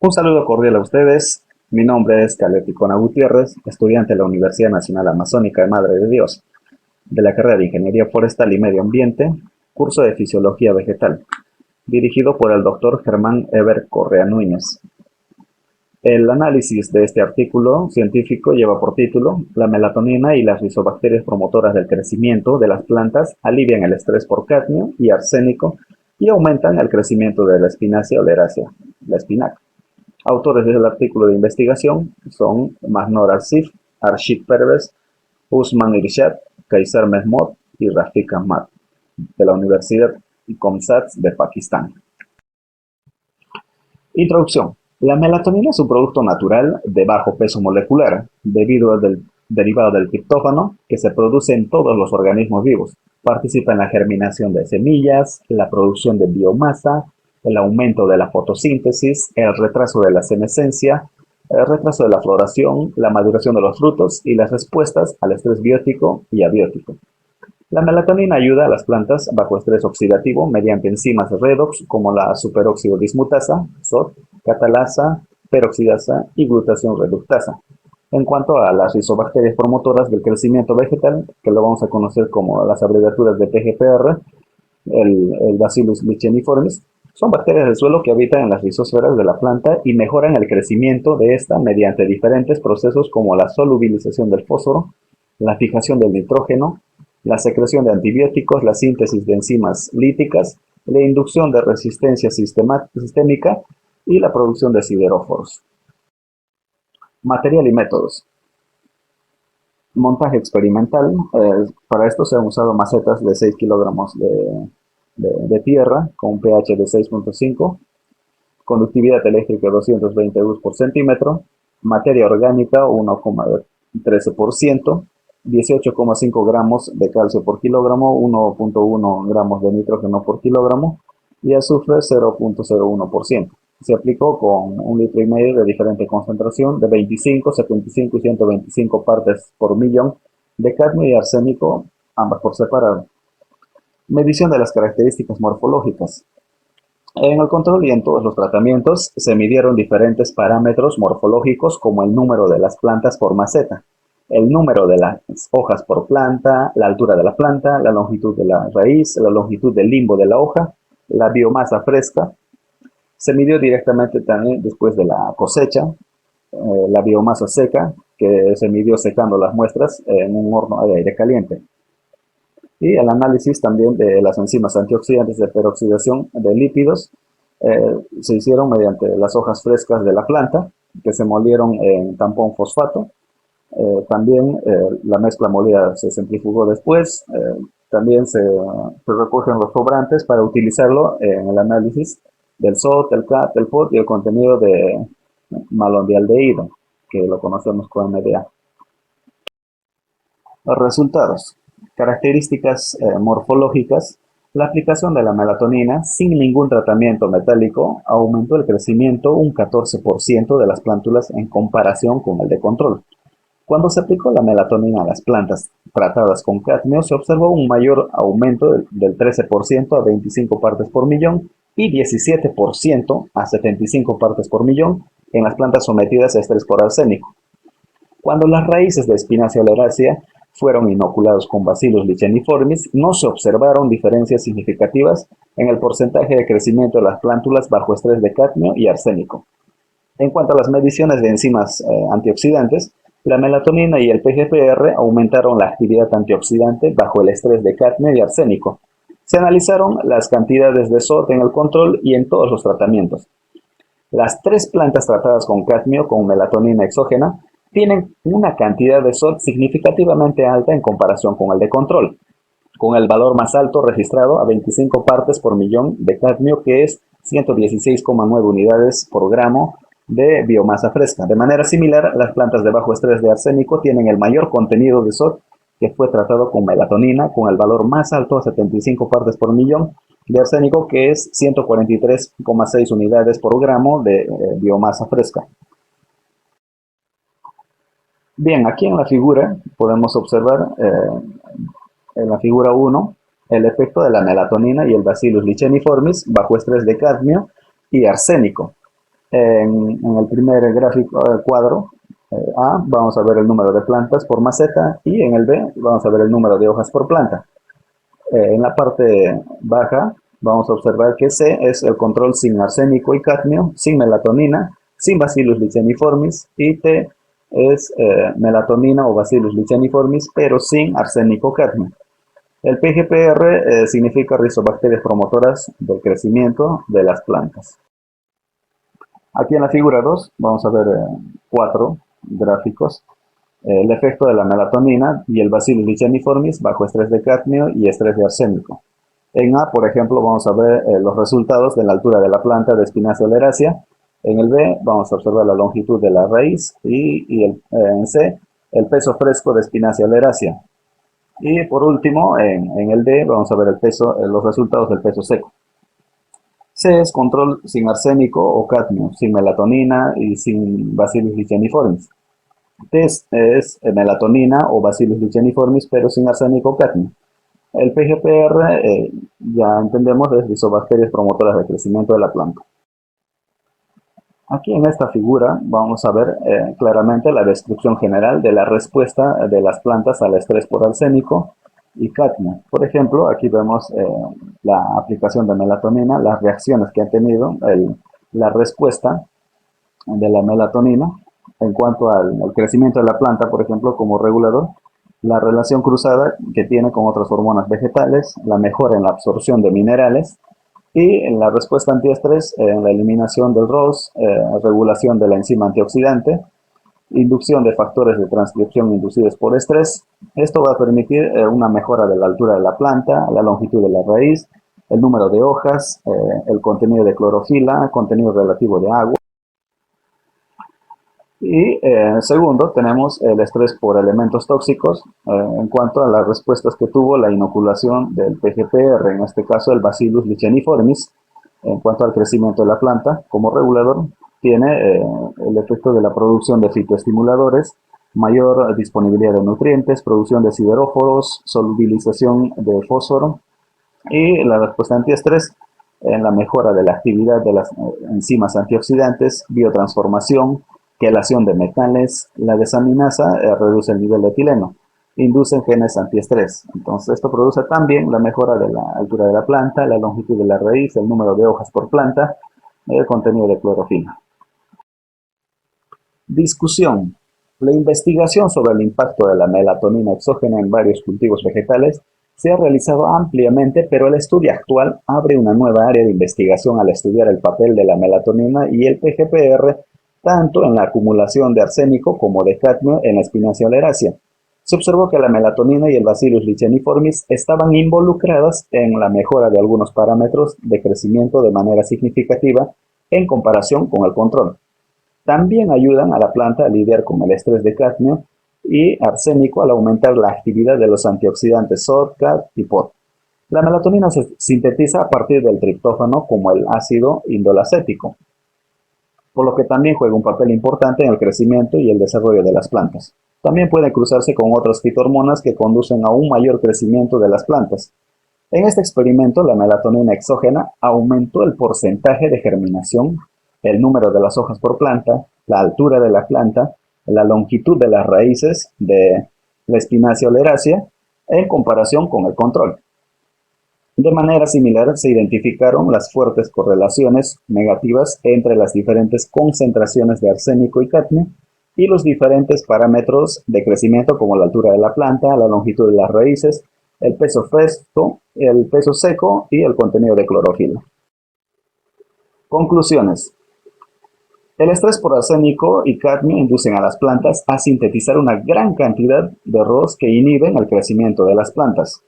Un saludo cordial a ustedes. Mi nombre es Caleb Ticona Gutiérrez, estudiante de la Universidad Nacional Amazónica de Madre de Dios, de la carrera de Ingeniería Forestal y Medio Ambiente, curso de Fisiología Vegetal, dirigido por el doctor Germán Eber Correa Núñez. El análisis de este artículo científico lleva por título "La melatonina y las rizobacterias promotoras del crecimiento de las plantas alivian el estrés por cadmio y arsénico y aumentan el crecimiento de la espinácea oleracea, la espinaca". Autores del artículo de investigación son Mahnor Asif, Arshid Pervez, Usman Irshad, Kaysar Mehmood y Rafiq Ahmad, de la Universidad Comsat de Pakistán. Introducción. La melatonina es un producto natural de bajo peso molecular, derivado del triptófano, que se produce en todos los organismos vivos. Participa en la germinación de semillas, la producción de biomasa, el aumento de la fotosíntesis, el retraso de la senescencia, el retraso de la floración, la maduración de los frutos y las respuestas al estrés biótico y abiótico. La melatonina ayuda a las plantas bajo estrés oxidativo mediante enzimas redox como la superóxido dismutasa, SOD, catalasa, peroxidasa y glutación reductasa. En cuanto a las rizobacterias promotoras del crecimiento vegetal, que lo vamos a conocer como las abreviaturas de PGPR, el Bacillus licheniformis, son bacterias del suelo que habitan en las rizosferas de la planta y mejoran el crecimiento de esta mediante diferentes procesos como la solubilización del fósforo, la fijación del nitrógeno, la secreción de antibióticos, la síntesis de enzimas líticas, la inducción de resistencia sistémica y la producción de sideróforos. Material y métodos. Montaje experimental. Para esto se han usado macetas de 6 kilogramos de tierra con un pH de 6.5, conductividad eléctrica 220 volts por centímetro, materia orgánica 1,13%, 18,5 gramos de calcio por kilogramo, 1,1 gramos de nitrógeno por kilogramo y azufre 0,01%. Se aplicó con 1,5 litros de diferente concentración de 25, 75 y 125 partes por millón de cadmio y arsénico, ambas por separado. Medición de las características morfológicas. En el control y en todos los tratamientos se midieron diferentes parámetros morfológicos como el número de las plantas por maceta, el número de las hojas por planta, la altura de la planta, la longitud de la raíz, la longitud del limbo de la hoja, la biomasa fresca. Se midió directamente también después de la cosecha, la biomasa seca, que se midió secando las muestras en un horno de aire caliente. Y el análisis también de las enzimas antioxidantes de peroxidación de lípidos se hicieron mediante las hojas frescas de la planta, que se molieron en tampón fosfato. También la mezcla molida se centrifugó después. También se recogen los sobrantes para utilizarlo en el análisis del SOT, el CAT, el POT y el contenido de malondialdehído, que lo conocemos como MDA. Los resultados. Características morfológicas. La aplicación de la melatonina sin ningún tratamiento metálico aumentó el crecimiento un 14% de las plántulas en comparación con el de control. Cuando se aplicó la melatonina a las plantas tratadas con cadmio, se observó un mayor aumento del 13% a 25 partes por millón y 17% a 75 partes por millón en las plantas sometidas a estrés por arsénico. Cuando las raíces de Spinacia oleracea fueron inoculados con Bacillus licheniformis, no se observaron diferencias significativas en el porcentaje de crecimiento de las plántulas bajo estrés de cadmio y arsénico. En cuanto a las mediciones de enzimas antioxidantes, la melatonina y el PGPR aumentaron la actividad antioxidante bajo el estrés de cadmio y arsénico. Se analizaron las cantidades de SOT en el control y en todos los tratamientos. Las 3 plantas tratadas con cadmio con melatonina exógena tienen una cantidad de SOT significativamente alta en comparación con el de control, con el valor más alto registrado a 25 partes por millón de cadmio, que es 116,9 unidades por gramo de biomasa fresca. De manera similar, las plantas de bajo estrés de arsénico tienen el mayor contenido de SOT que fue tratado con melatonina, con el valor más alto a 75 partes por millón de arsénico, que es 143,6 unidades por gramo de biomasa fresca. Bien, aquí en la figura podemos observar, en la figura 1, el efecto de la melatonina y el Bacillus licheniformis bajo estrés de cadmio y arsénico. En el primer gráfico, cuadro A, vamos a ver el número de plantas por maceta y en el B vamos a ver el número de hojas por planta. En la parte baja vamos a observar que C es el control sin arsénico y cadmio, sin melatonina, sin Bacillus licheniformis, y T es melatonina o Bacillus licheniformis, pero sin arsénico cadmio. El PGPR significa rizobacterias promotoras del crecimiento de las plantas. Aquí en la figura 2 vamos a ver 4 gráficos. El efecto de la melatonina y el Bacillus licheniformis bajo estrés de cadmio y estrés de arsénico. En A, por ejemplo, vamos a ver los resultados de la altura de la planta de Spinacia oleracea. En el B vamos a observar la longitud de la raíz y en C el peso fresco de Spinacia oleracea. Y por último, en el D vamos a ver el peso, los resultados del peso seco. C es control sin arsénico o cadmio, sin melatonina y sin Bacillus licheniformis. T es melatonina o Bacillus licheniformis, pero sin arsénico o cadmio. El PGPR, ya entendemos, es rizobacterias promotoras de crecimiento de la planta. Aquí en esta figura vamos a ver claramente la descripción general de la respuesta de las plantas al estrés por arsénico y cadmio. Por ejemplo, aquí vemos la aplicación de melatonina, las reacciones que ha tenido la respuesta de la melatonina en cuanto al crecimiento de la planta, por ejemplo, como regulador, la relación cruzada que tiene con otras hormonas vegetales, la mejora en la absorción de minerales y en la respuesta antiestrés en la eliminación del ROS, regulación de la enzima antioxidante, inducción de factores de transcripción inducidos por estrés. Esto va a permitir una mejora de la altura de la planta, la longitud de la raíz, el número de hojas, el contenido de clorofila, contenido relativo de agua. Y segundo, tenemos el estrés por elementos tóxicos en cuanto a las respuestas que tuvo la inoculación del PGPR, en este caso el Bacillus licheniformis, en cuanto al crecimiento de la planta. Como regulador, tiene el efecto de la producción de fitoestimuladores, mayor disponibilidad de nutrientes, producción de sideróforos, solubilización de fósforo y la respuesta antiestrés en la mejora de la actividad de las enzimas antioxidantes, biotransformación, quelación de metales. La desaminasa reduce el nivel de etileno, induce genes antiestrés. Entonces esto produce también la mejora de la altura de la planta, la longitud de la raíz, el número de hojas por planta, el contenido de clorofila. Discusión. La investigación sobre el impacto de la melatonina exógena en varios cultivos vegetales se ha realizado ampliamente, pero el estudio actual abre una nueva área de investigación al estudiar el papel de la melatonina y el PGPR tanto en la acumulación de arsénico como de cadmio en la Spinacia oleracea. Se observó que la melatonina y el Bacillus licheniformis estaban involucradas en la mejora de algunos parámetros de crecimiento de manera significativa en comparación con el control. También ayudan a la planta a lidiar con el estrés de cadmio y arsénico al aumentar la actividad de los antioxidantes SOD, CAD y POD. La melatonina se sintetiza a partir del triptófano como el ácido indolacético, por lo que también juega un papel importante en el crecimiento y el desarrollo de las plantas. También puede cruzarse con otras fitohormonas que conducen a un mayor crecimiento de las plantas. En este experimento, la melatonina exógena aumentó el porcentaje de germinación, el número de las hojas por planta, la altura de la planta, la longitud de las raíces de la Spinacia oleracea en comparación con el control. De manera similar, se identificaron las fuertes correlaciones negativas entre las diferentes concentraciones de arsénico y cadmio y los diferentes parámetros de crecimiento como la altura de la planta, la longitud de las raíces, el peso fresco, el peso seco y el contenido de clorofila. Conclusiones. El estrés por arsénico y cadmio inducen a las plantas a sintetizar una gran cantidad de ROS que inhiben el crecimiento de las plantas.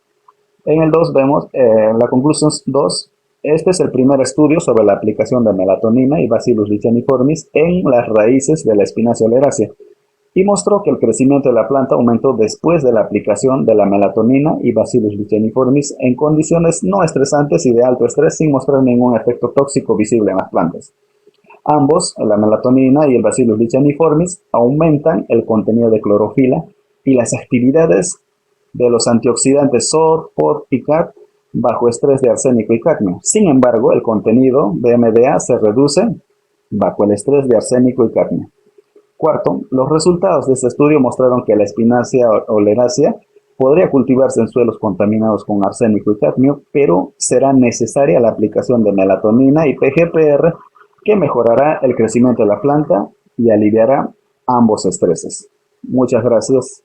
En el 2 vemos la conclusión 2. Este es el primer estudio sobre la aplicación de melatonina y Bacillus licheniformis en las raíces de la Spinacia oleracea y mostró que el crecimiento de la planta aumentó después de la aplicación de la melatonina y Bacillus licheniformis en condiciones no estresantes y de alto estrés sin mostrar ningún efecto tóxico visible en las plantas. Ambos, la melatonina y el Bacillus licheniformis, aumentan el contenido de clorofila y las actividades de los antioxidantes SOD, POD y CAD bajo estrés de arsénico y cadmio. Sin embargo, el contenido de MDA se reduce bajo el estrés de arsénico y cadmio. Cuarto, los resultados de este estudio mostraron que la espinacia oleracea podría cultivarse en suelos contaminados con arsénico y cadmio, pero será necesaria la aplicación de melatonina y PGPR que mejorará el crecimiento de la planta y aliviará ambos estreses. Muchas gracias.